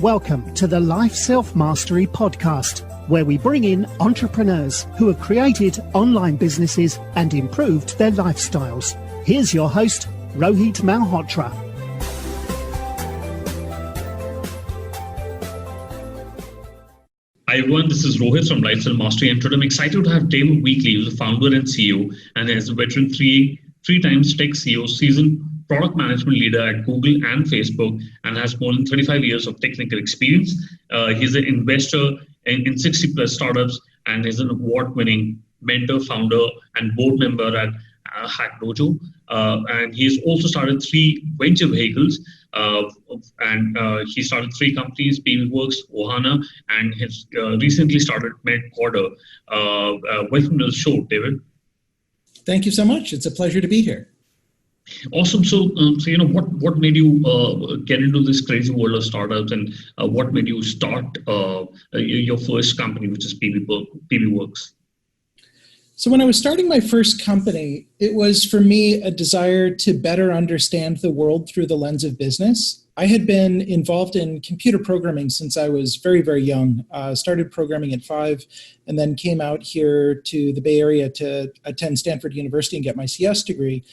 Welcome to the Life Self-Mastery Podcast, where we bring in entrepreneurs who have created online businesses and improved their lifestyles. Here's your host, Rohit Malhotra. Hi everyone, this is Rohit from Life Self-Mastery, and today I'm excited to have David Weekly, who's the founder and CEO, and is a veteran three times tech CEO, seasoned product management leader at Google and Facebook, and has more than 35 years of technical experience. He's an investor in 60 plus startups, and is an award-winning mentor, founder, and board member at Dojo. And he's also started 3 venture vehicles, and he started 3 companies: Works, Oha.na, and has recently started Medcorder. Welcome to the show, David. Thank you so much. It's a pleasure to be here. Awesome. So, what made you get into this crazy world of startups, and what made you start your first company, which is PB Works? So when I was starting my first company, it was for me a desire to better understand the world through the lens of business. I had been involved in computer programming since I was very, very young. Started programming at 5 and then came out here to the Bay Area to attend Stanford University and get my CS degree.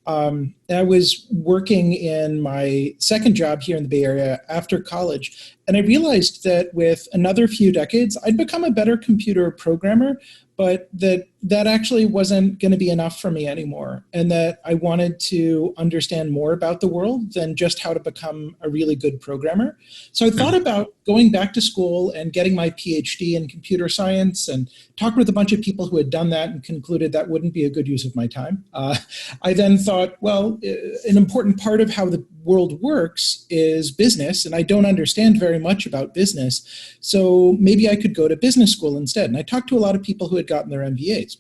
I was working in my second job here in the Bay Area after college, and I realized that with another few decades, I'd become a better computer programmer, but that actually wasn't going to be enough for me anymore, and that I wanted to understand more about the world than just how to become a really good programmer. So I thought about going back to school and getting my PhD in computer science, and talked with a bunch of people who had done that and concluded that wouldn't be a good use of my time. I then thought, well, an important part of how the world works is business, and I don't understand very much about business, so maybe I could go to business school instead. And I talked to a lot of people who had gotten their MBAs.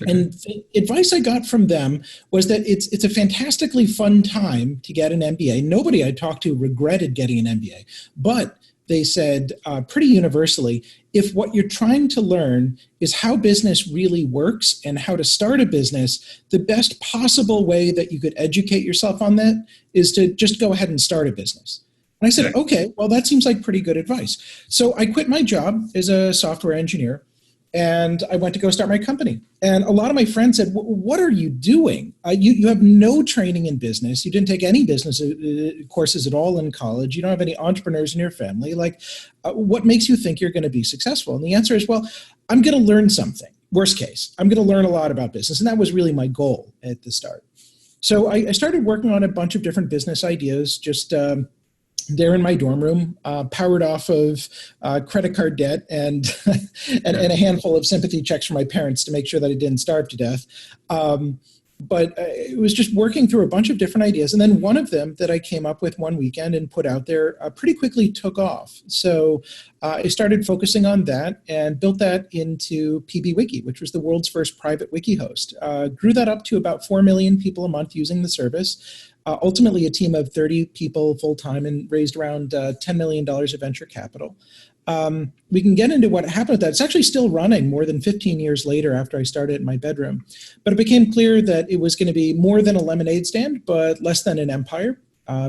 Okay. And the advice I got from them was that it's a fantastically fun time to get an MBA. Nobody I talked to regretted getting an MBA, but they said pretty universally, if what you're trying to learn is how business really works and how to start a business, the best possible way that you could educate yourself on that is to just go ahead and start a business. And I said, okay, well, that seems like pretty good advice. So I quit my job as a software engineer, and I went to go start my company. And a lot of my friends said, what are you doing? You have no training in business. You didn't take any business courses at all in college. You don't have any entrepreneurs in your family. What makes you think you're going to be successful? And the answer is, well, I'm going to learn something. Worst case, I'm going to learn a lot about business. And that was really my goal at the start. So I started working on a bunch of different business ideas, just there in my dorm room, powered off of credit card debt and a handful of sympathy checks from my parents to make sure that I didn't starve to death. But it was just working through a bunch of different ideas. And then one of them that I came up with one weekend and put out there pretty quickly took off. So I started focusing on that and built that into PB Wiki, which was the world's first private wiki host. Grew that up to about 4 million people a month using the service. Ultimately, a team of 30 people full-time, and raised around $10 million of venture capital. We can get into what happened with that. It's actually still running more than 15 years later after I started in my bedroom. But it became clear that it was going to be more than a lemonade stand, but less than an empire.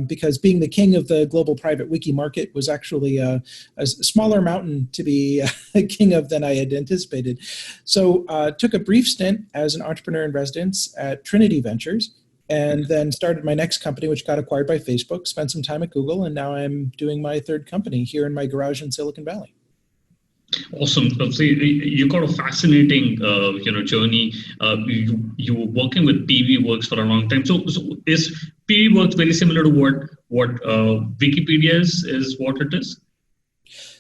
Because being the king of the global private wiki market was actually a smaller mountain to be king of than I had anticipated. So took a brief stint as an entrepreneur in residence at Trinity Ventures, and then started my next company, which got acquired by Facebook, spent some time at Google, and now I'm doing my third company here in my garage in Silicon Valley. Awesome. So you got a fascinating, journey. You were working with PB Works for a long time. So is PB Works very similar to what Wikipedia is what it is?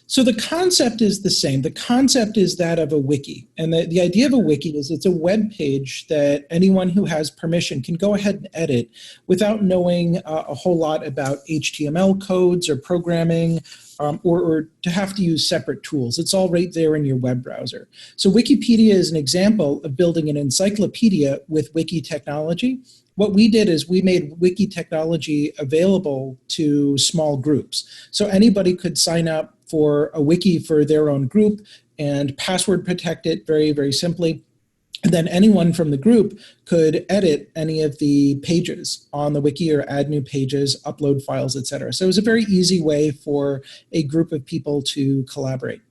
So the concept is the same. The concept is that of a wiki. And the idea of a wiki is it's a web page that anyone who has permission can go ahead and edit without knowing a whole lot about HTML codes or programming, or to have to use separate tools. It's all right there in your web browser. So Wikipedia is an example of building an encyclopedia with wiki technology. What we did is we made wiki technology available to small groups. So anybody could sign up for a wiki for their own group and password protect it very, very simply. And then anyone from the group could edit any of the pages on the wiki or add new pages, upload files, etc. So it was a very easy way for a group of people to collaborate.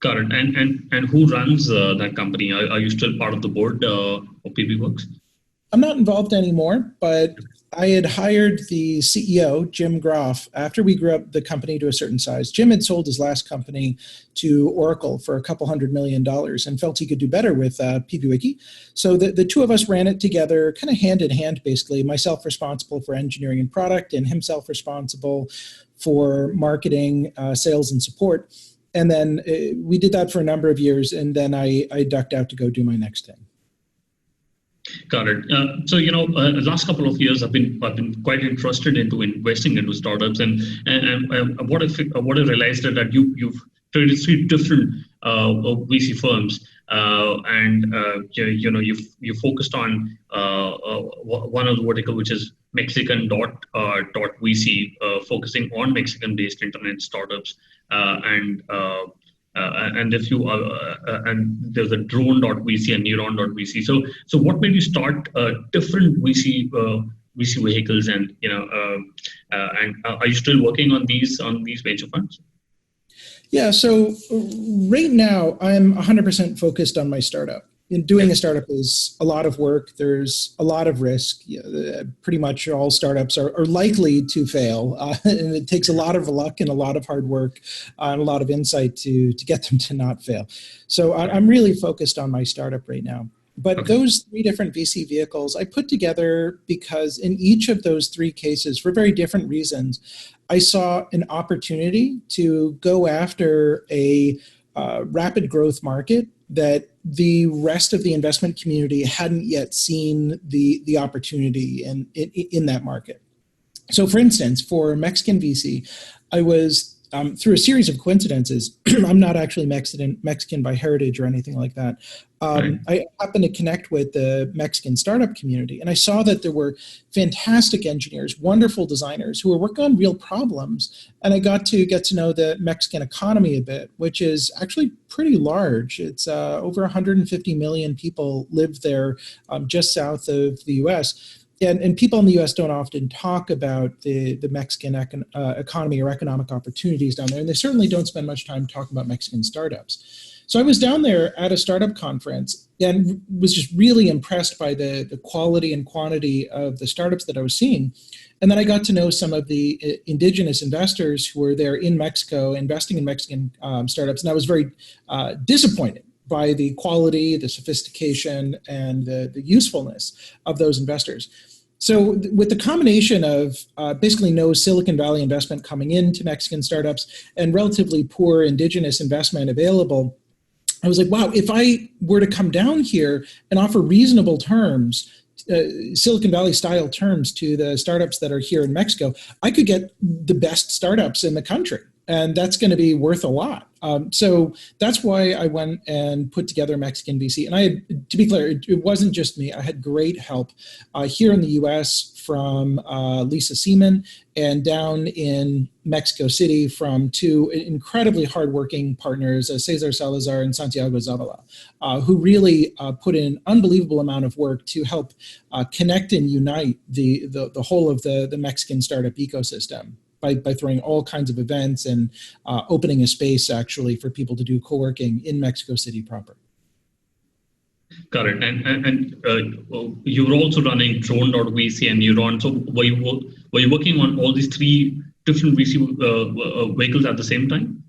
Got it. And who runs that company? Are you still part of the board of PB Works? I'm not involved anymore, but I had hired the CEO, Jim Groff, after we grew up the company to a certain size. Jim had sold his last company to Oracle for $200 million and felt he could do better with PBWiki. So the two of us ran it together, kind of hand in hand, basically, myself responsible for engineering and product and himself responsible for marketing, sales, and support. And then we did that for a number of years, and then I ducked out to go do my next thing. Got it. So the last couple of years, I've been quite interested into investing into startups, and what I realized is that you've traded 3 different VC firms, and you focused on one of the vertical, which is Mexican.vc, focusing on Mexican-based internet startups, and if you and there's a drone.vc and neuron.vc. So what made you start different VC vehicles, and are you still working on these venture funds? Yeah, so right now I'm 100% focused on my startup. Doing a startup is a lot of work. There's a lot of risk. Pretty much all startups are likely to fail, and it takes a lot of luck and a lot of hard work and a lot of insight to get them to not fail. So I'm really focused on my startup right now. But those 3 different VC vehicles I put together because in each of those 3 cases, for very different reasons, I saw an opportunity to go after a rapid growth market that the rest of the investment community hadn't yet seen the opportunity in that market. So for instance, for Mexican VC, I was, through a series of coincidences, I'm not actually Mexican by heritage or anything like that. I happened to connect with the Mexican startup community, and I saw that there were fantastic engineers, wonderful designers who were working on real problems. And I got to get to know the Mexican economy a bit, which is actually pretty large. It's over 150 million people live there, just south of the US. And people in the U.S. don't often talk about the Mexican economy or economic opportunities down there, and they certainly don't spend much time talking about Mexican startups. So I was down there at a startup conference and was just really impressed by the quality and quantity of the startups that I was seeing. And then I got to know some of the indigenous investors who were there in Mexico investing in Mexican startups, and I was very disappointed by the quality, the sophistication, and the usefulness of those investors. So with the combination of basically no Silicon Valley investment coming into Mexican startups and relatively poor indigenous investment available, I was like, wow, if I were to come down here and offer reasonable terms, Silicon Valley style terms to the startups that are here in Mexico, I could get the best startups in the country. And that's going to be worth a lot. So that's why I went and put together Mexican VC. And I had, to be clear, it wasn't just me. I had great help here in the US from Lisa Seaman, and down in Mexico City from 2 incredibly hardworking partners, Cesar Salazar and Santiago Zavala, who really put in an unbelievable amount of work to help connect and unite the whole of the Mexican startup ecosystem. By throwing all kinds of events and opening a space actually for people to do co-working in Mexico City proper. Got it. And you were also running drone.vc and Neuron. So were you working on all these 3 different VC vehicles at the same time?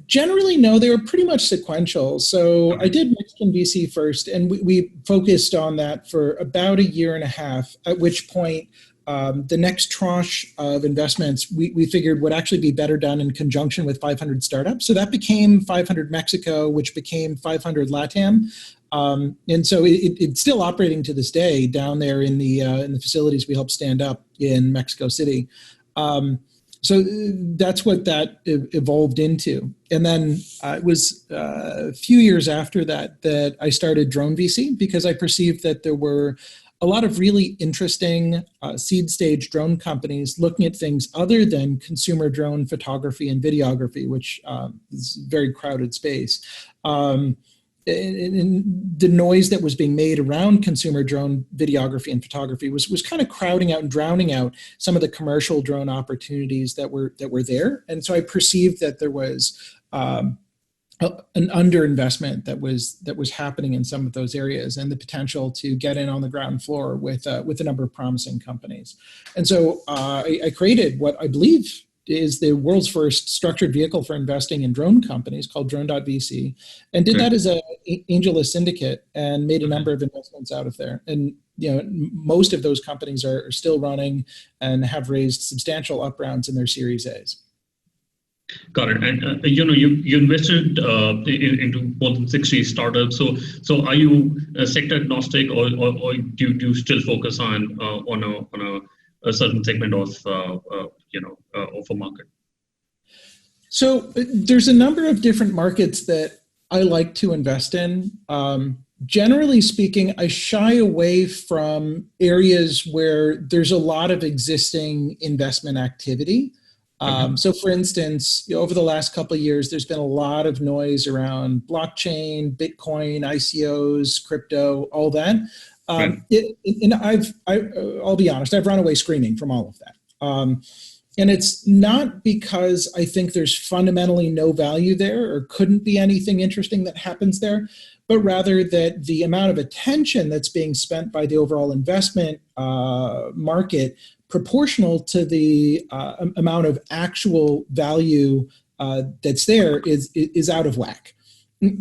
Generally, no. They were pretty much sequential. So I did Mexican VC first, and we focused on that for about 1.5 years, at which point the next tranche of investments we figured would actually be better done in conjunction with 500 startups. So that became 500 Mexico, which became 500 LATAM. And so it's still operating to this day down there in the facilities we helped stand up in Mexico City. So that's what that evolved into. And then it was a few years after that I started Drone VC, because I perceived that there were a lot of really interesting seed stage drone companies looking at things other than consumer drone photography and videography, which is a very crowded space. the noise that was being made around consumer drone videography and photography was kind of crowding out and drowning out some of the commercial drone opportunities that were there. And so I perceived that there was an underinvestment that was happening in some of those areas, and the potential to get in on the ground floor with a number of promising companies. And so I created what I believe is the world's first structured vehicle for investing in drone companies called drone.vc, and did that as an AngelList syndicate and made a number of investments out of there. And most of those companies are still running and have raised substantial up rounds in their Series A's. Got it. And you invested into more than 60 startups. So are you sector agnostic, or do you still focus on a certain segment of a market? So there's a number of different markets that I like to invest in. Generally speaking, I shy away from areas where there's a lot of existing investment activity. So for instance, over the last couple of years, there's been a lot of noise around blockchain, Bitcoin, ICOs, crypto, all that. And I'll be honest, I've run away screaming from all of that. And it's not because I think there's fundamentally no value there or couldn't be anything interesting that happens there, but rather that the amount of attention that's being spent by the overall investment market proportional to the amount of actual value that's there is out of whack.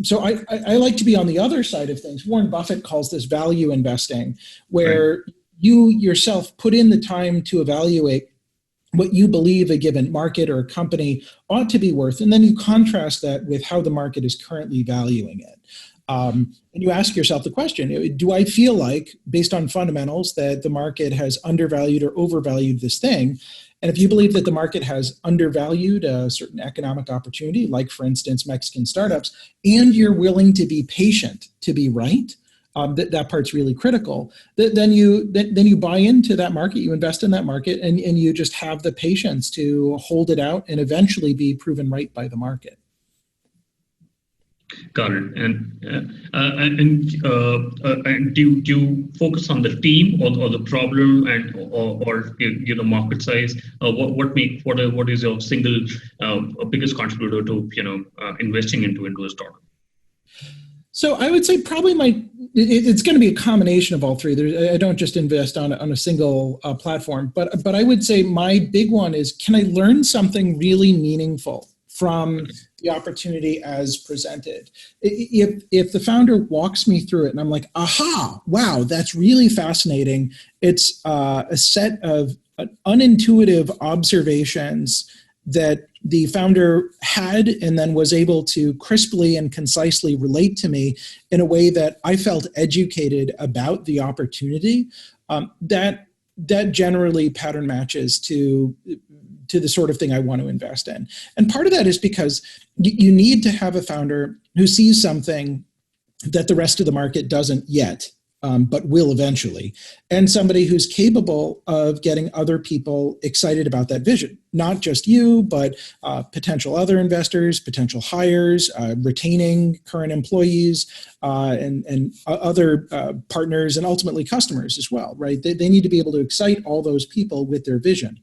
So I like to be on the other side of things. Warren Buffett calls this value investing, where you yourself put in the time to evaluate what you believe a given market or a company ought to be worth, and then you contrast that with how the market is currently valuing it. And you ask yourself the question, do I feel like, based on fundamentals, that the market has undervalued or overvalued this thing? And if you believe that the market has undervalued a certain economic opportunity, like, for instance, Mexican startups, and you're willing to be patient to be right, that part's really critical, then you buy into that market, you invest in that market, and you just have the patience to hold it out and eventually be proven right by the market. Got it. And do you focus on the team or the problem or market size? What is your single biggest contributor to investing into a startup? So I would say probably it's going to be a combination of all three. I don't just invest on a single platform, but I would say my big one is, can I learn something really meaningful from the opportunity as presented? If the founder walks me through it and I'm like, aha, wow, that's really fascinating. It's a set of unintuitive observations that the founder had and then was able to crisply and concisely relate to me in a way that I felt educated about the opportunity, that generally pattern matches to the sort of thing I want to invest in. And part of that is because you need to have a founder who sees something that the rest of the market doesn't yet, but will eventually, and somebody who's capable of getting other people excited about that vision. Not just you, but potential other investors, potential hires, retaining current employees, and other partners, and ultimately customers as well, right? They need to be able to excite all those people with their vision.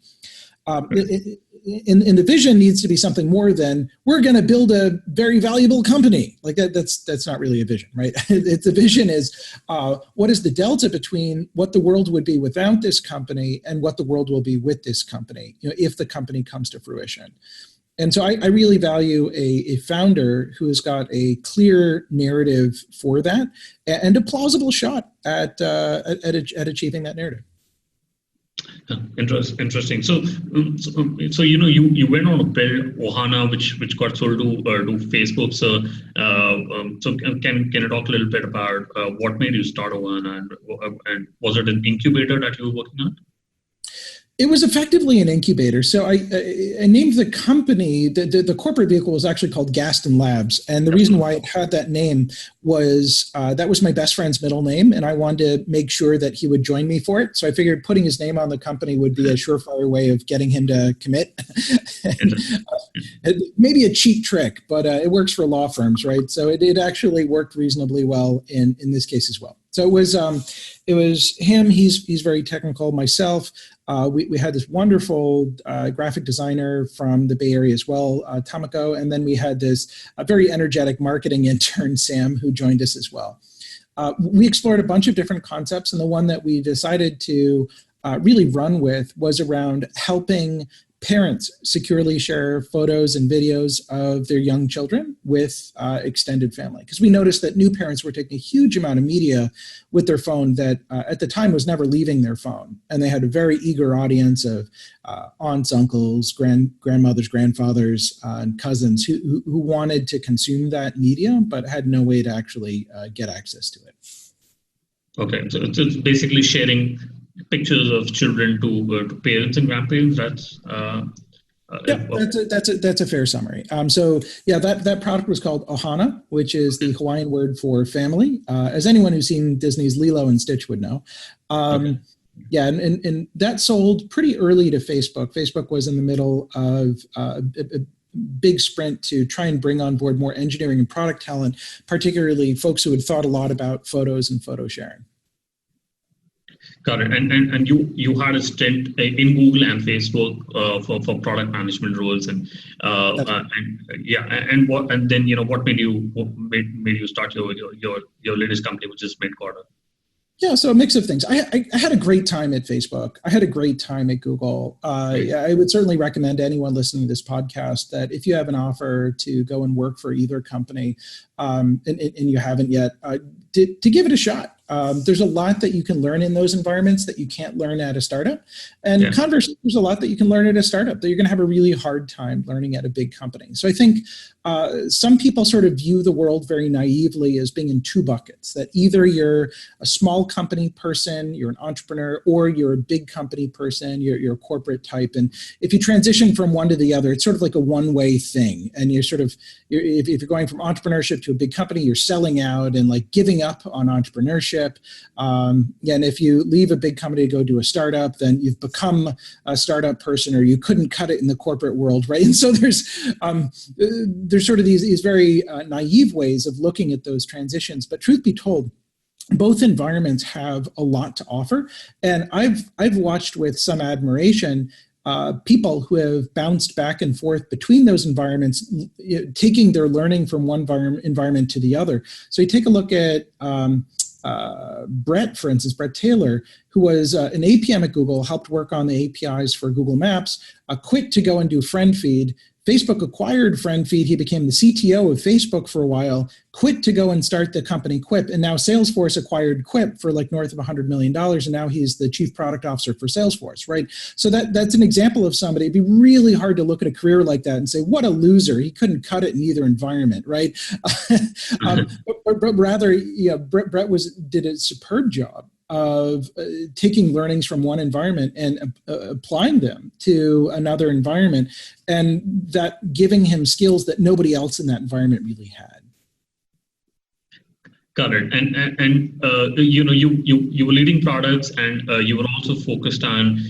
And the vision needs to be something more than, we're going to build a very valuable company. Like that's not really a vision, right? The vision is, what is the delta between what the world would be without this company and what the world will be with this company, if the company comes to fruition. And so I really value a founder who has got a clear narrative for that and a plausible shot at achieving that narrative. Interesting. So you went on to build Oha.na, which got sold to Facebook. So can you talk a little bit about what made you start Oha.na, and was it an incubator that you were working on? It was effectively an incubator. So I named the company, the corporate vehicle was actually called Gaston Labs. And the reason why it had that name was that was my best friend's middle name. And I wanted to make sure that he would join me for it. So I figured putting his name on the company would be a surefire way of getting him to commit. And, maybe a cheap trick, but it works for law firms, right? So it actually worked reasonably well in this case as well. So it was him. He's very technical. Myself. We had this wonderful graphic designer from the Bay Area as well, Tamako, and then we had this very energetic marketing intern, Sam, who joined us as well. We explored a bunch of different concepts, and the one that we decided to really run with was around helping parents securely share photos and videos of their young children with extended family. Because we noticed that new parents were taking a huge amount of media with their phone that at the time was never leaving their phone. And they had a very eager audience of aunts, uncles, grandmothers, grandfathers, and cousins who wanted to consume that media, but had no way to actually get access to it. Okay, so it's basically sharing pictures of children to parents and grandparents. That's a fair summary. So that product was called Oha.na, which is the Hawaiian word for family, as anyone who's seen Disney's Lilo and Stitch would know. Yeah, and that sold pretty early to Facebook. Facebook was in the middle of a big sprint to try and bring on board more engineering and product talent, particularly folks who had thought a lot about photos and photo sharing. Got it. And you had a stint in Google and Facebook for product management roles, and what made you start your latest company, which is Medcorder? Yeah, so a mix of things. I had a great time at Facebook. I had a great time at Google. I would certainly recommend to anyone listening to this podcast that if you have an offer to go and work for either company, and you haven't yet, to give it a shot. There's a lot that you can learn in those environments that you can't learn at a startup. And conversely, there's a lot that you can learn at a startup that you're going to have a really hard time learning at a big company. So I think some people sort of view the world very naively as being in two buckets, that either you're a small company person, you're an entrepreneur, or you're a big company person, you're a corporate type. And if you transition from one to the other, it's sort of like a one-way thing. And if you're going from entrepreneurship to a big company, you're selling out and like giving up on entrepreneurship. And if you leave a big company to go do a startup, then you've become a startup person, or you couldn't cut it in the corporate world, right? And so there's sort of these very naive ways of looking at those transitions. But truth be told, both environments have a lot to offer. And I've watched with some admiration people who have bounced back and forth between those environments, taking their learning from one environment to the other. So you take a look at Brett, for instance, Brett Taylor, who was an APM at Google, helped work on the APIs for Google Maps, quit to go and do friend feed. Facebook acquired friend feed. He became the CTO of Facebook for a while, quit to go and start the company Quip. And now Salesforce acquired Quip for like north of $100 million. And now he's the chief product officer for Salesforce, right? So that's an example of somebody. It'd be really hard to look at a career like that and say, what a loser. He couldn't cut it in either environment, right? But rather, Brett did a superb job of taking learnings from one environment and applying them to another environment, and that giving him skills that nobody else in that environment really had. Got it. And you were leading products, and you were also focused on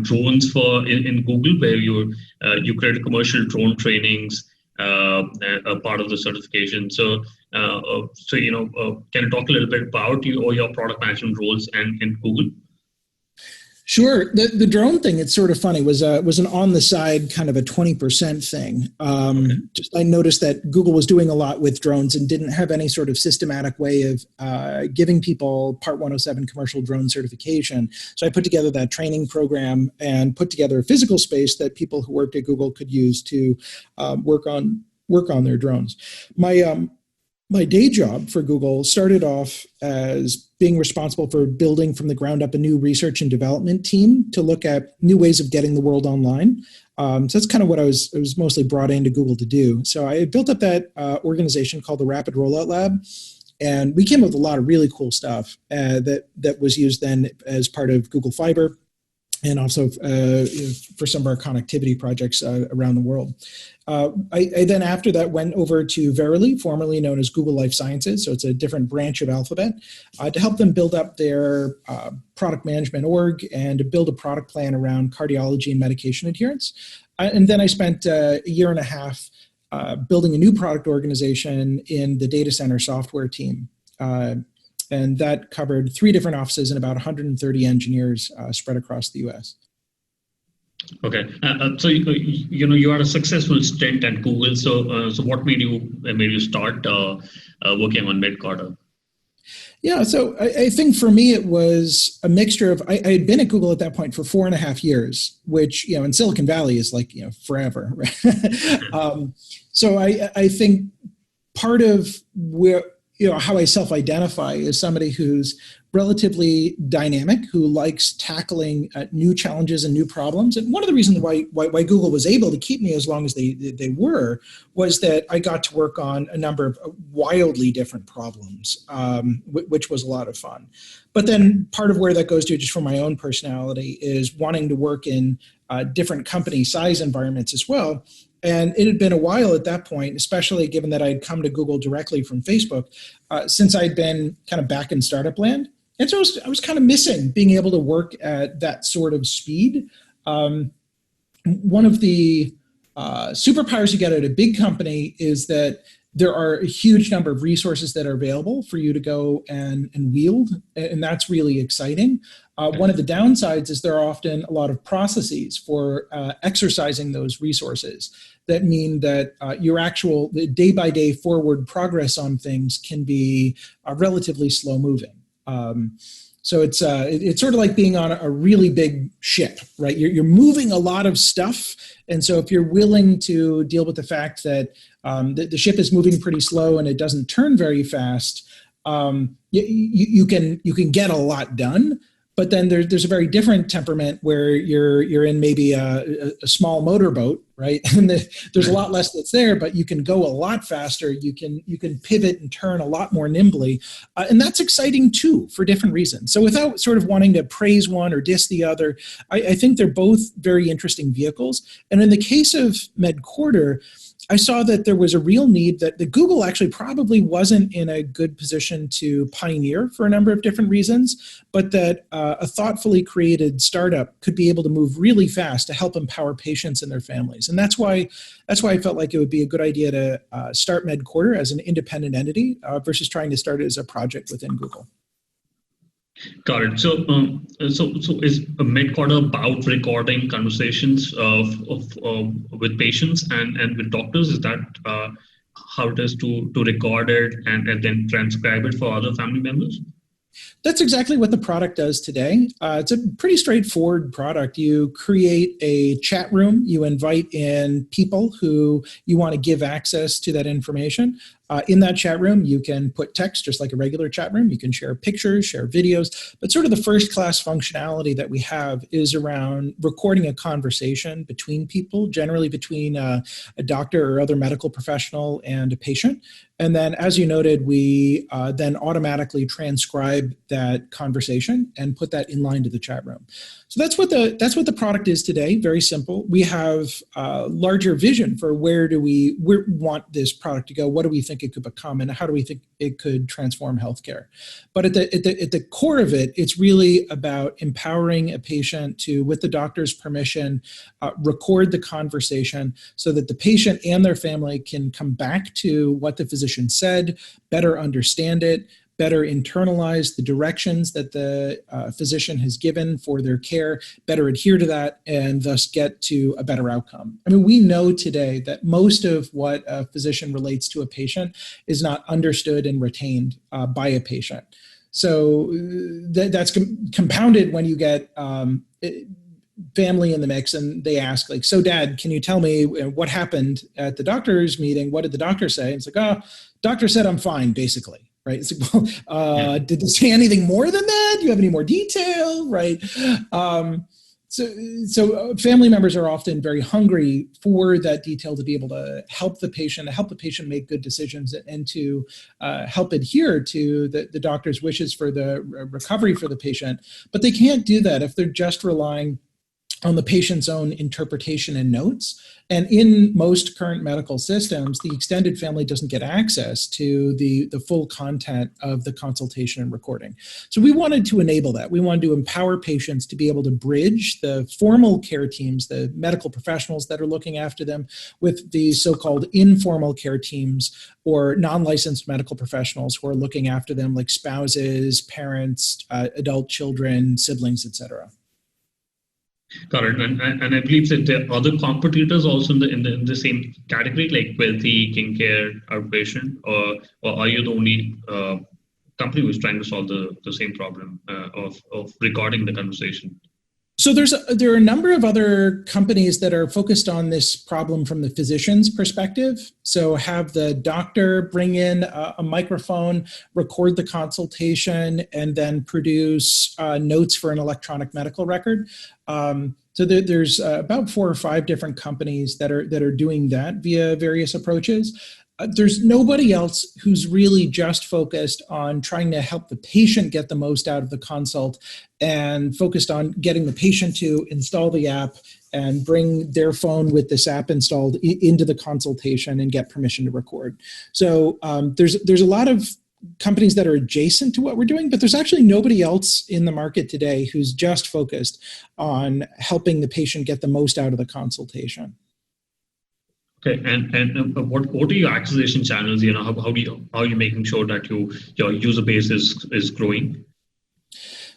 drones in Google, where you created commercial drone trainings, a part of the certification. So can you talk a little bit about your product management roles in Google? Sure. The drone thing, it's sort of funny, was an on the side kind of a 20% thing. I noticed that Google was doing a lot with drones and didn't have any sort of systematic way of giving people Part 107 commercial drone certification. So I put together that training program and put together a physical space that people who worked at Google could use to work on their drones. My day job for Google started off as being responsible for building from the ground up a new research and development team to look at new ways of getting the world online. So that's kind of what I was mostly brought into Google to do. So I built up that organization called the Rapid Rollout Lab, and we came up with a lot of really cool stuff that was used then as part of Google Fiber. and also for some of our connectivity projects around the world. I then after that went over to Verily, formerly known as Google Life Sciences, so it's a different branch of Alphabet, to help them build up their product management org and to build a product plan around cardiology and medication adherence. And then I spent a year and a half building a new product organization in the data center software team. And that covered 3 different offices and about 130 engineers spread across the U.S. Okay, so you had a successful stint at Google. So what made you start working on Medcorder? Yeah, so I think for me it was a mixture of I had been at Google at that point for 4.5 years, which in Silicon Valley is like forever. So I think part of where how I self-identify is somebody who's relatively dynamic, who likes tackling new challenges and new problems. And one of the reasons why Google was able to keep me as long as they were was that I got to work on a number of wildly different problems, which was a lot of fun. But then part of where that goes to, just from my own personality, is wanting to work in different company size environments as well. And it had been a while at that point, especially given that I'd come to Google directly from Facebook, since I'd been kind of back in startup land. And so I was kind of missing being able to work at that sort of speed. One of the superpowers you get at a big company is that there are a huge number of resources that are available for you to go and wield, and that's really exciting. One of the downsides is there are often a lot of processes for exercising those resources that mean that your actual day-by-day forward progress on things can be relatively slow-moving. So it's sort of like being on a really big ship, right? You're moving a lot of stuff, and so if you're willing to deal with the fact that the ship is moving pretty slow and it doesn't turn very fast, you can get a lot done. But then there's a very different temperament where you're in maybe a small motorboat, right? And there's a lot less that's there, but you can go a lot faster. You can pivot and turn a lot more nimbly, and that's exciting too for different reasons. So without sort of wanting to praise one or diss the other, I think they're both very interesting vehicles. And in the case of Medcorder, I saw that there was a real need that Google actually probably wasn't in a good position to pioneer for a number of different reasons, but that a thoughtfully created startup could be able to move really fast to help empower patients and their families. And that's why I felt like it would be a good idea to start Medcorder as an independent entity versus trying to start it as a project within Google. Got it. So is Medcorder about recording conversations with patients and with doctors? Is that how it is to record it and then transcribe it for other family members? That's exactly what the product does today. It's a pretty straightforward product. You create a chat room. You invite in people who you want to give access to that information. In that chat room, you can put text just like a regular chat room. You can share pictures, share videos. But sort of the first class functionality that we have is around recording a conversation between people, generally between a doctor or other medical professional and a patient. And then, as you noted, we then automatically transcribe that conversation and put that in line to the chat room. So that's what the product is today. Very simple. We have a larger vision for where we want this product to go. What do we think it could become, and how do we think it could transform healthcare? But at the core of it, it's really about empowering a patient to, with the doctor's permission, record the conversation so that the patient and their family can come back to what the physician said, better understand it, better internalize the directions that the physician has given for their care, better adhere to that, and thus get to a better outcome. I mean, we know today that most of what a physician relates to a patient is not understood and retained by a patient. So that's compounded when you get family in the mix and they ask, like, so Dad, can you tell me what happened at the doctor's meeting? What did the doctor say? And it's like, oh, doctor said I'm fine, basically. Right. It's like, well, did they say anything more than that? Do you have any more detail? Right. So family members are often very hungry for that detail to be able to help the patient make good decisions and to help adhere to the doctor's wishes for the recovery for the patient. But they can't do that if they're just relying on the patient's own interpretation and notes. And in most current medical systems, the extended family doesn't get access to the full content of the consultation and recording. So we wanted to enable that. We wanted to empower patients to be able to bridge the formal care teams, the medical professionals that are looking after them, with the so-called informal care teams or non-licensed medical professionals who are looking after them, like spouses, parents, adult children, siblings, etc. Got it. And I believe that there are other competitors also in the same category, like Wealthy, KingCare, Outpatient, or are you the only company who's trying to solve the same problem of recording the conversation? So there are a number of other companies that are focused on this problem from the physician's perspective. So have the doctor bring in a microphone, record the consultation, and then produce notes for an electronic medical record. So there's about 4 or 5 different companies that are doing that via various approaches. There's nobody else who's really just focused on trying to help the patient get the most out of the consult and focused on getting the patient to install the app and bring their phone with this app installed into the consultation and get permission to record. So there's a lot of companies that are adjacent to what we're doing, but there's actually nobody else in the market today who's just focused on helping the patient get the most out of the consultation. Okay, and what are your acquisition channels? How are you making sure that your user base is growing?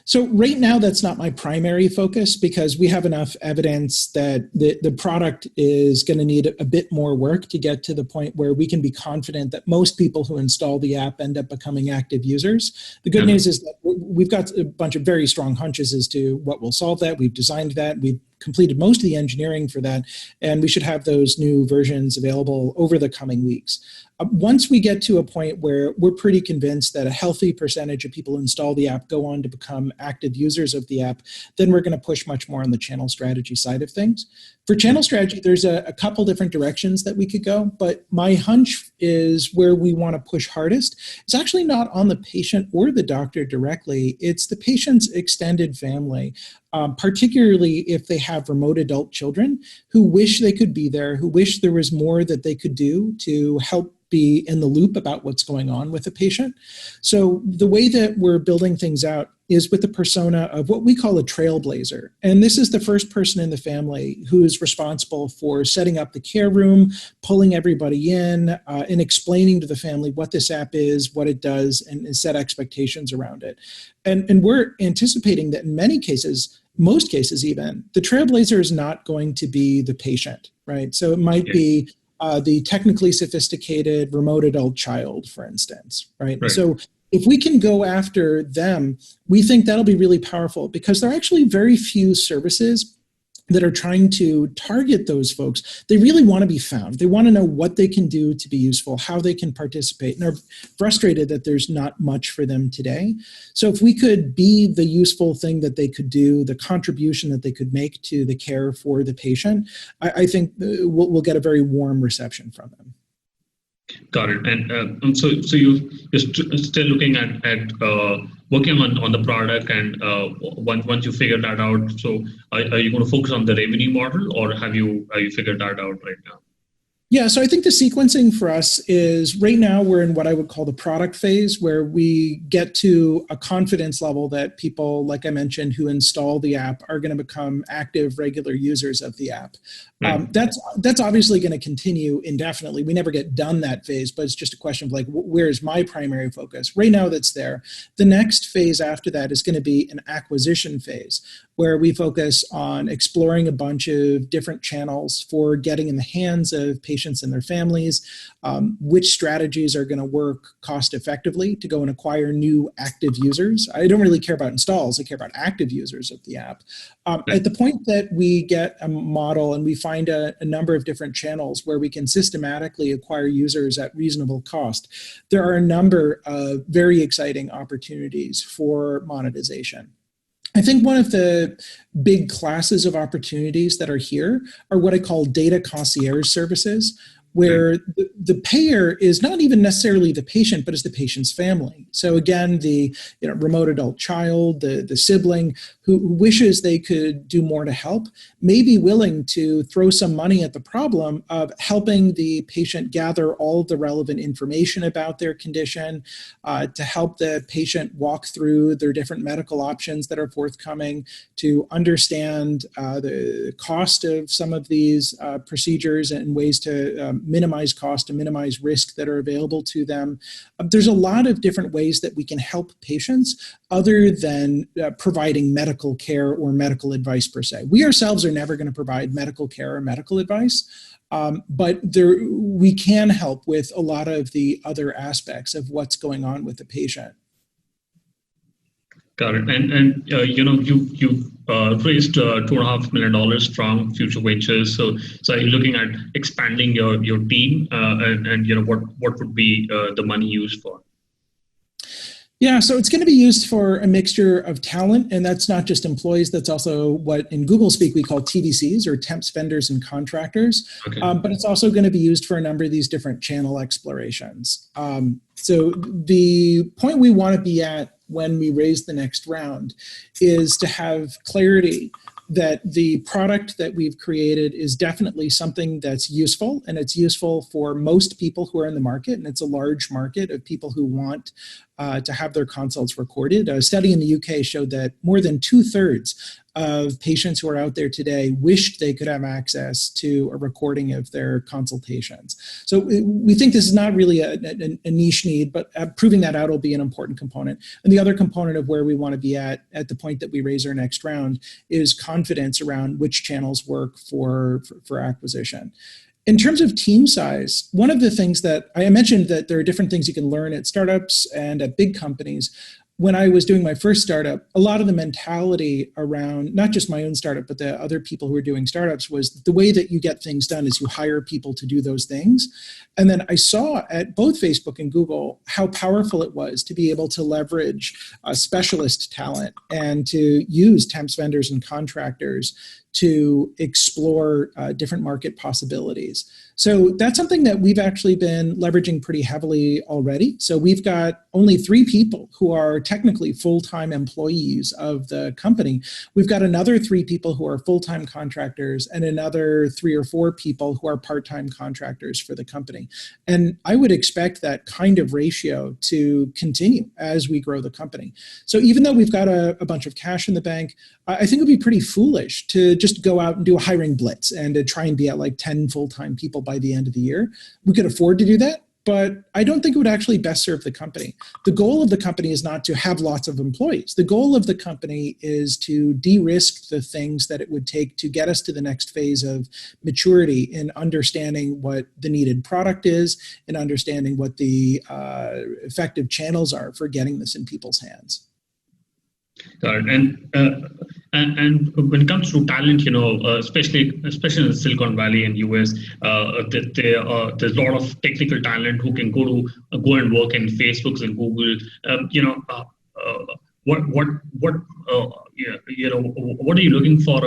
So right now, that's not my primary focus because we have enough evidence that the product is going to need a bit more work to get to the point where we can be confident that most people who install the app end up becoming active users. The good news is that we've got a bunch of very strong hunches as to what will solve that. We've designed that. We've completed most of the engineering for that, and we should have those new versions available over the coming weeks. Once we get to a point where we're pretty convinced that a healthy percentage of people who install the app go on to become active users of the app, then we're going to push much more on the channel strategy side of things. For channel strategy, there's a couple different directions that we could go, but my hunch is where we want to push hardest. It's actually not on the patient or the doctor directly. It's the patient's extended family. Particularly if they have remote adult children who wish they could be there, who wish there was more that they could do to help be in the loop about what's going on with a patient. So the way that we're building things out is with the persona of what we call a trailblazer. And this is the first person in the family who is responsible for setting up the care room, pulling everybody in, and explaining to the family what this app is, what it does, and set expectations around it. And we're anticipating that in many cases, most cases even, the trailblazer is not going to be the patient, right? So it might be the technically sophisticated remote adult child, for instance, right? So if we can go after them, we think that'll be really powerful because there are actually very few services that are trying to target those folks. They really want to be found. They want to know what they can do to be useful, how they can participate, and are frustrated that there's not much for them today. So if we could be the useful thing that they could do, the contribution that they could make to the care for the patient, I think we'll get a very warm reception from them. Got it. And so you're still looking at working on the product, and once you figure that out, so are you going to focus on the revenue model, or have you figured that out right now? Yeah, so I think the sequencing for us is right now we're in what I would call the product phase, where we get to a confidence level that people, like I mentioned, who install the app are going to become active, regular users of the app. That's obviously going to continue indefinitely. We never get done that phase, but it's just a question of like, where's my primary focus? Right now that's there. The next phase after that is going to be an acquisition phase, where we focus on exploring a bunch of different channels for getting in the hands of patients and their families, which strategies are going to work cost effectively to go and acquire new active users. I don't really care about installs. I care about active users of the app. At the point that we get a model and we find a number of different channels where we can systematically acquire users at reasonable cost, there are a number of very exciting opportunities for monetization. I think one of the big classes of opportunities that are here are what I call data concierge services, where the payer is not even necessarily the patient, but is the patient's family. So again, the remote adult child, the sibling who wishes they could do more to help, may be willing to throw some money at the problem of helping the patient gather all of the relevant information about their condition, to help the patient walk through their different medical options that are forthcoming, to understand the cost of some of these procedures and ways to minimize cost and minimize risk that are available to them. There's a lot of different ways that we can help patients other than providing medical care or medical advice per se. We ourselves are never going to provide medical care or medical advice, but we can help with a lot of the other aspects of what's going on with the patient. Got it. And you raised $2.5 million from Future Ventures. So are you looking at expanding your team, and what would be the money used for? Yeah, so it's going to be used for a mixture of talent, and that's not just employees. That's also what in Google speak we call TVCs, or temps, vendors, and contractors. Okay. But it's also going to be used for a number of these different channel explorations. So the point we want to be at when we raise the next round is to have clarity that the product that we've created is definitely something that's useful, and it's useful for most people who are in the market, and it's a large market of people who want to have their consults recorded. A study in the UK showed that more than 2/3 of patients who are out there today wished they could have access to a recording of their consultations. So we think this is not really a niche need, but proving that out will be an important component. And the other component of where we want to be at the point that we raise our next round is confidence around which channels work for acquisition. In terms of team size, one of the things that I mentioned that there are different things you can learn at startups and at big companies. When I was doing my first startup, a lot of the mentality around not just my own startup, but the other people who are doing startups was the way that you get things done is you hire people to do those things. And then I saw at both Facebook and Google how powerful it was to be able to leverage specialist talent and to use temps, vendors, and contractors to explore different market possibilities. So that's something that we've actually been leveraging pretty heavily already. So we've got only 3 people who are technically full-time employees of the company. We've got another 3 people who are full-time contractors and another 3 or 4 people who are part-time contractors for the company. And I would expect that kind of ratio to continue as we grow the company. So even though we've got a bunch of cash in the bank, I think it would be pretty foolish to just go out and do a hiring blitz and to try and be at like 10 full-time people by the end of the year. We could afford to do that, but I don't think it would actually best serve the company. The goal of the company is not to have lots of employees. The goal of the company is to de-risk the things that it would take to get us to the next phase of maturity in understanding what the needed product is and understanding what the effective channels are for getting this in people's hands. Got it. And when it comes to talent, especially in the Silicon Valley and US, there's a lot of technical talent who can go and work in Facebooks and Google. What are you looking for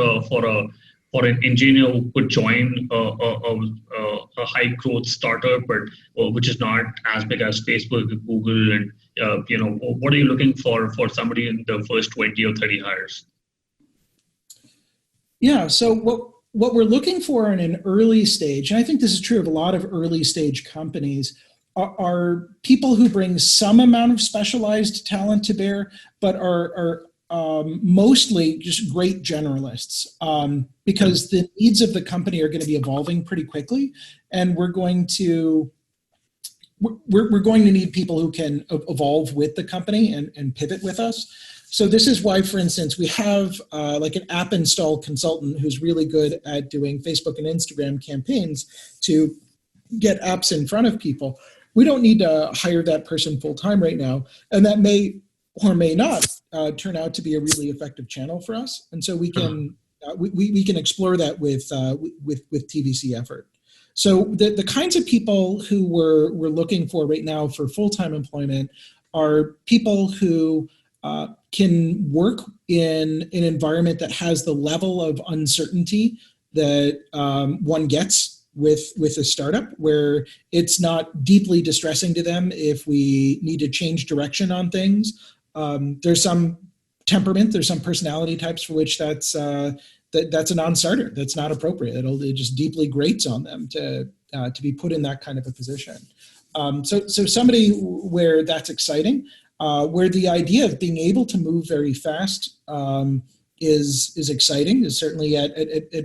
an engineer who could join a high growth startup, but which is not as big as Facebook, Google, and what are you looking for somebody in the first 20 or 30 hires? Yeah, so what we're looking for in an early stage, and I think this is true of a lot of early stage companies, are people who bring some amount of specialized talent to bear, but are mostly just great generalists, because the needs of the company are going to be evolving pretty quickly, and we're going to need people who can evolve with the company and pivot with us. So this is why, for instance, we have like an app install consultant who's really good at doing Facebook and Instagram campaigns to get apps in front of people. We don't need to hire that person full time right now, and that may or may not turn out to be a really effective channel for us. And so we can we can explore that with TVC effort. So the kinds of people who we're looking for right now for full-time employment are people who can work in an environment that has the level of uncertainty that one gets with a startup, where it's not deeply distressing to them if we need to change direction on things. There's some temperament, there's some personality types for which that's a non-starter. That's not appropriate. It just deeply grates on them to be put in that kind of a position. So somebody where that's exciting, where the idea of being able to move very fast is exciting. Is certainly at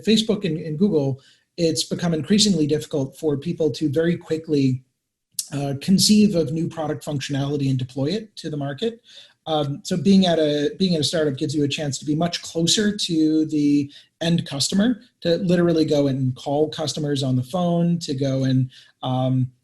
Facebook and Google, it's become increasingly difficult for people to very quickly conceive of new product functionality and deploy it to the market. So being at a startup gives you a chance to be much closer to the end customer, to literally go and call customers on the phone, to go and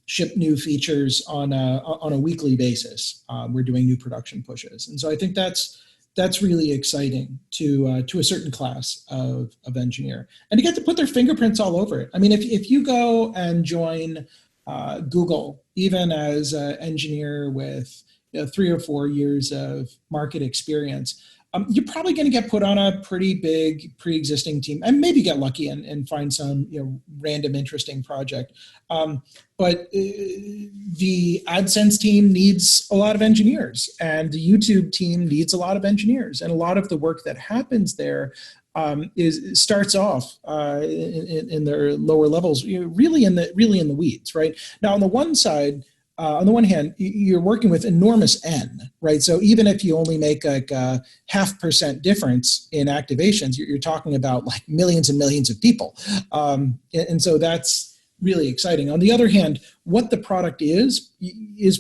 ship new features on a weekly basis. We're doing new production pushes, and so I think that's really exciting to a certain class of engineer, and to get to put their fingerprints all over it. I mean, if you go and join Google, even as an engineer with 3 or 4 years of market experience, you're probably going to get put on a pretty big pre-existing team, and maybe get lucky and find some random interesting project. But the AdSense team needs a lot of engineers, and the YouTube team needs a lot of engineers, and a lot of the work that happens there starts off in their lower levels, really in the weeds, right? Now, on the one hand, you're working with enormous N, right? So even if you only make like a 0.5% difference in activations, you're talking about like millions and millions of people. And so that's really exciting. On the other hand, what the product is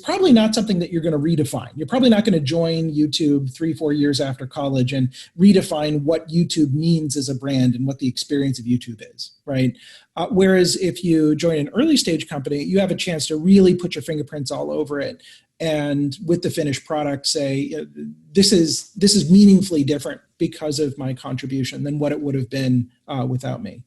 probably not something that you're going to redefine. You're probably not going to join YouTube 3-4 years after college and redefine what YouTube means as a brand and what the experience of YouTube is, right? Whereas if you join an early stage company, you have a chance to really put your fingerprints all over it, and with the finished product say, this is meaningfully different because of my contribution than what it would have been without me.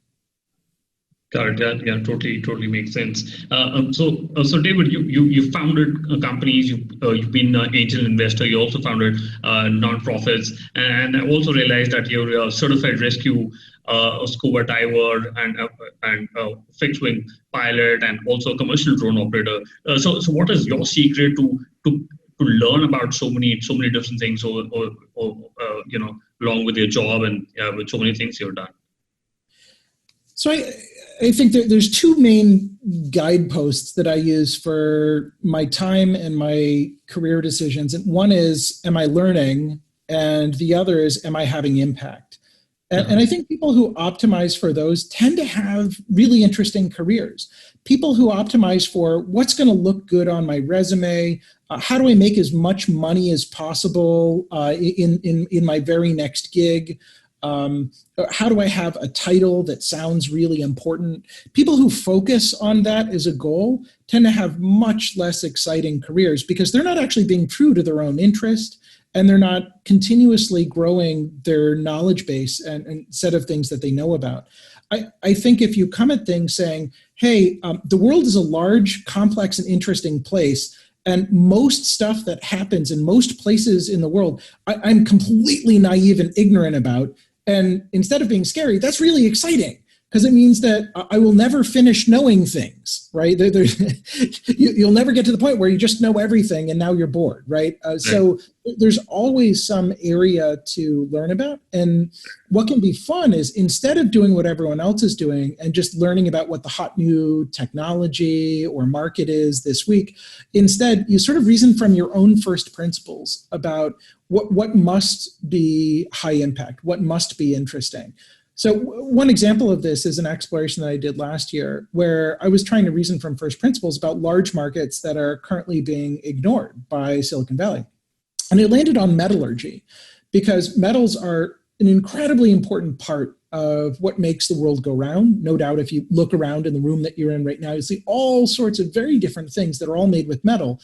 Got it. Yeah, totally makes sense. So David, you founded companies. You've been an angel investor. You also founded nonprofits, and I also realized that you're a certified rescue scuba diver and fixed wing pilot, and also a commercial drone operator. So what is your secret to learn about so many different things, or along with your job and with so many things you've done? So I think that there's two main guideposts that I use for my time and my career decisions. And one is, am I learning? And the other is, am I having impact? And I think people who optimize for those tend to have really interesting careers. People who optimize for what's going to look good on my resume, how do I make as much money as possible in my very next gig? How do I have a title that sounds really important? People who focus on that as a goal tend to have much less exciting careers, because they're not actually being true to their own interest, and they're not continuously growing their knowledge base and set of things that they know about. I think if you come at things saying, hey, the world is a large, complex, and interesting place, and most stuff that happens in most places in the world, I'm completely naive and ignorant about. And instead of being scary, that's really exciting, because it means that I will never finish knowing things, right? You'll never get to the point where you just know everything and now you're bored, right? So there's always some area to learn about. And what can be fun is, instead of doing what everyone else is doing and just learning about what the hot new technology or market is this week, instead you sort of reason from your own first principles about what must be high impact, what must be interesting. So one example of this is an exploration that I did last year, where I was trying to reason from first principles about large markets that are currently being ignored by Silicon Valley. And it landed on metallurgy, because metals are an incredibly important part of what makes the world go round. No doubt, if you look around in the room that you're in right now, you see all sorts of very different things that are all made with metal.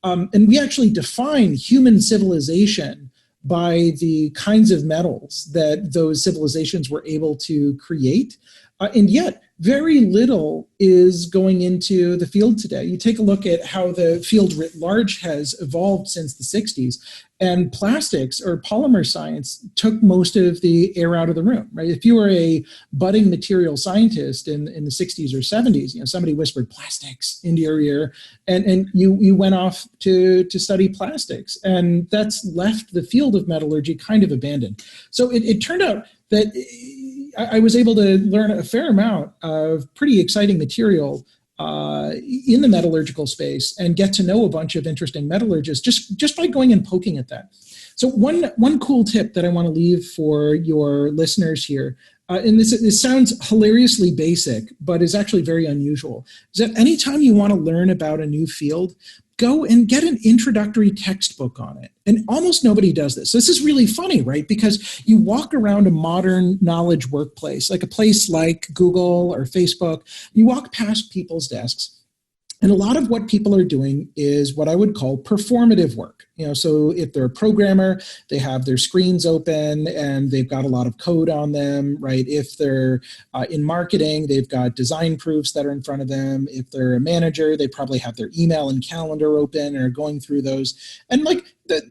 And we actually define human civilization by the kinds of metals that those civilizations were able to create. And yet, very little is going into the field today. You take a look at how the field writ large has evolved since the 60s, and plastics or polymer science took most of the air out of the room, right? If you were a budding material scientist in the 60s or 70s, somebody whispered plastics into your ear, and you went off to study plastics. And that's left the field of metallurgy kind of abandoned. So it turned out that I was able to learn a fair amount of pretty exciting material in the metallurgical space and get to know a bunch of interesting metallurgists just by going and poking at that. So one cool tip that I want to leave for your listeners here, and this sounds hilariously basic, but is actually very unusual, is that anytime you want to learn about a new field, go and get an introductory textbook on it. And almost nobody does this. This is really funny, right? Because you walk around a modern knowledge workplace, like a place like Google or Facebook, you walk past people's desks, and a lot of what people are doing is what I would call performative work. So if they're a programmer, they have their screens open and they've got a lot of code on them, right? If they're in marketing, they've got design proofs that are in front of them. If they're a manager, they probably have their email and calendar open and are going through those. And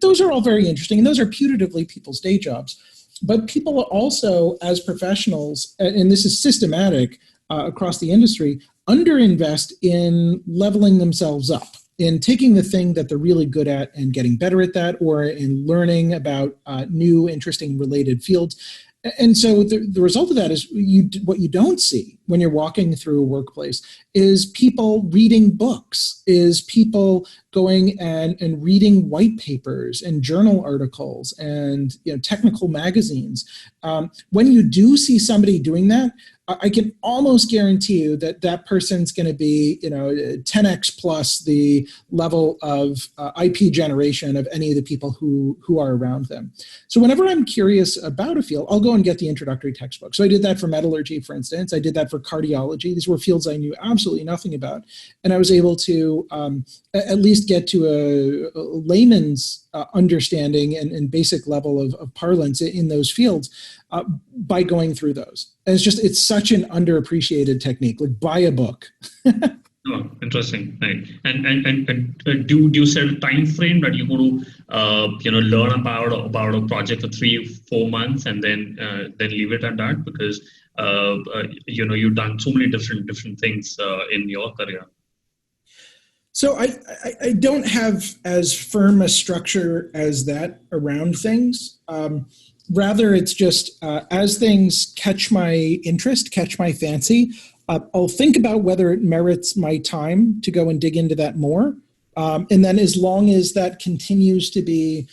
those are all very interesting, and those are putatively people's day jobs. But people also, as professionals, and this is systematic across the industry, underinvest in leveling themselves up, in taking the thing that they're really good at and getting better at that, or in learning about new, interesting, related fields. And so the result of that is what you don't see when you're walking through a workplace is people reading books, is people going and reading white papers and journal articles and technical magazines. When you do see somebody doing that, I can almost guarantee you that that person's going to be 10x plus the level of IP generation of any of the people who are around them. So whenever I'm curious about a field, I'll go and get the introductory textbook. So I did that for metallurgy, for instance. I did that for cardiology. These were fields I knew absolutely nothing about. And I was able to at least get to a layman's understanding and basic level of parlance in those fields by going through those. And it's such an underappreciated technique. Like, buy a book. Oh, interesting, right? And do you set a time frame that you're going to learn about a project for 3-4 months and then leave it at that, because you've done so many different things in your career? So I don't have as firm a structure as that around things. Rather, it's just as things catch my interest, catch my fancy, I'll think about whether it merits my time to go and dig into that more. And then as long as that continues to be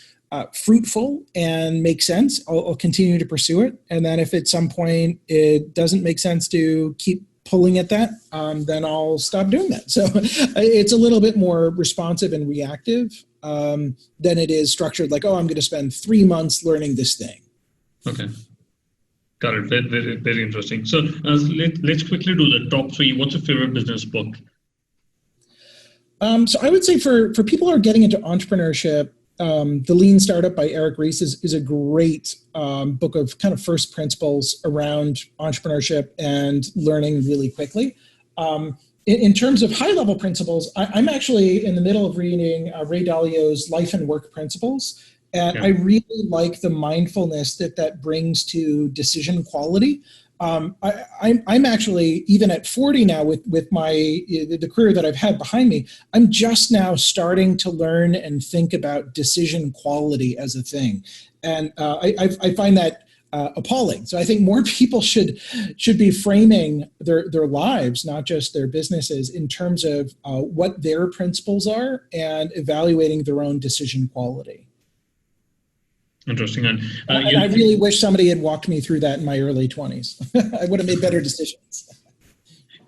fruitful and make sense, I'll continue to pursue it. And then if at some point it doesn't make sense to keep pulling at that, then I'll stop doing that. So it's a little bit more responsive and reactive than it is structured like, I'm going to spend 3 months learning this thing. Okay. Got it. Very, very, very interesting. So let's quickly do the top 3. What's your favorite business book? So I would say for people who are getting into entrepreneurship, The Lean Startup by Eric Ries is a great book of kind of first principles around entrepreneurship and learning really quickly. In terms of high-level principles, I'm actually in the middle of reading Ray Dalio's Life and Work Principles. And I really like the mindfulness that brings to decision quality. I'm actually, even at 40 now, with the career that I've had behind me, I'm just now starting to learn and think about decision quality as a thing. And I find that appalling. So I think more people should be framing their lives, not just their businesses, in terms of what their principles are and evaluating their own decision quality. Interesting. And I really wish somebody had walked me through that in my early 20s. I would have made better decisions.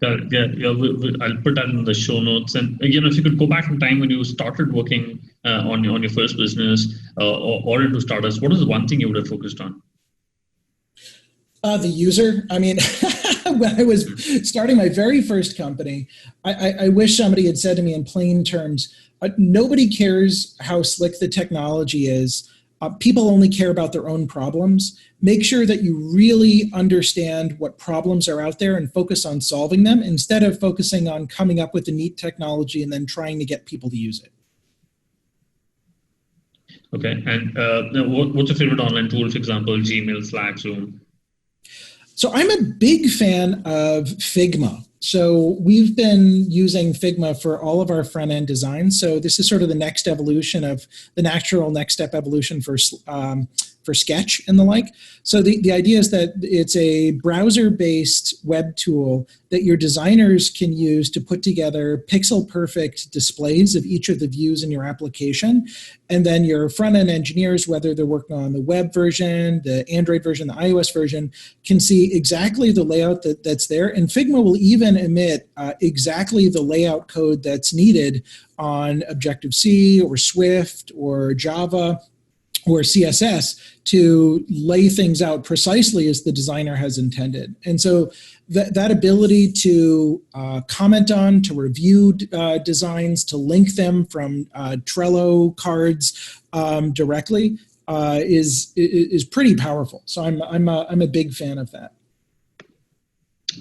I'll put that in the show notes. And if you could go back in time when you started working on your first business or into startups, what is the one thing you would have focused on? The user. I mean, when I was starting my very first company, I wish somebody had said to me in plain terms, nobody cares how slick the technology is. People only care about their own problems. make sure that you really understand what problems are out there and focus on solving them instead of focusing on coming up with a neat technology and then trying to get people to use it. Okay, and what's your favorite online tool, for example, Gmail, Slack, Zoom? So I'm a big fan of Figma. So we've been using Figma for all of our front-end designs. So this is sort of the next evolution of the natural next step evolution for Sketch and the like. So the idea is that it's a browser-based web tool that your designers can use to put together pixel-perfect displays of each of the views in your application. And then your front-end engineers, whether they're working on the web version, the Android version, the iOS version, can see exactly the layout that's there. And Figma will even emit exactly the layout code that's needed on Objective-C or Swift or Java or CSS to lay things out precisely as the designer has intended. And so that ability to comment on, to review designs, to link them from Trello cards directly is pretty powerful. So I'm a big fan of that.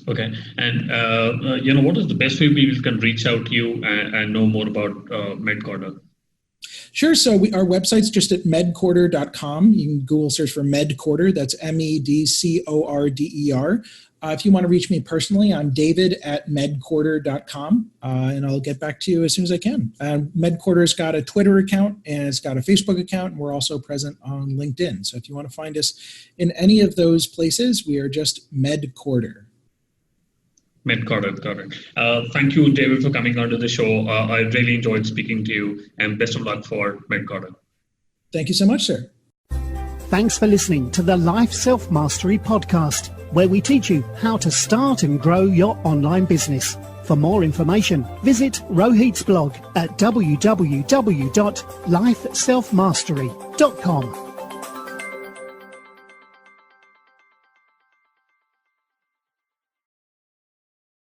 Okay, and what is the best way people can reach out to you and know more about Medcorder? Sure. So our website's just at medcorder.com. You can Google search for Medcorder. That's MEDCORDER. If you want to reach me personally, I'm david@medcorder.com, and I'll get back to you as soon as I can. Medcorder's got a Twitter account, and it's got a Facebook account, and we're also present on LinkedIn. So if you want to find us in any of those places, we are just Medcorder. Medcorder, got it. Thank you, David, for coming onto the show. I really enjoyed speaking to you, and best of luck for Medcorder. Thank you so much, sir. Thanks for listening to the Life Self-Mastery podcast, where we teach you how to start and grow your online business. For more information, visit Rohit's blog at www.lifeselfmastery.com.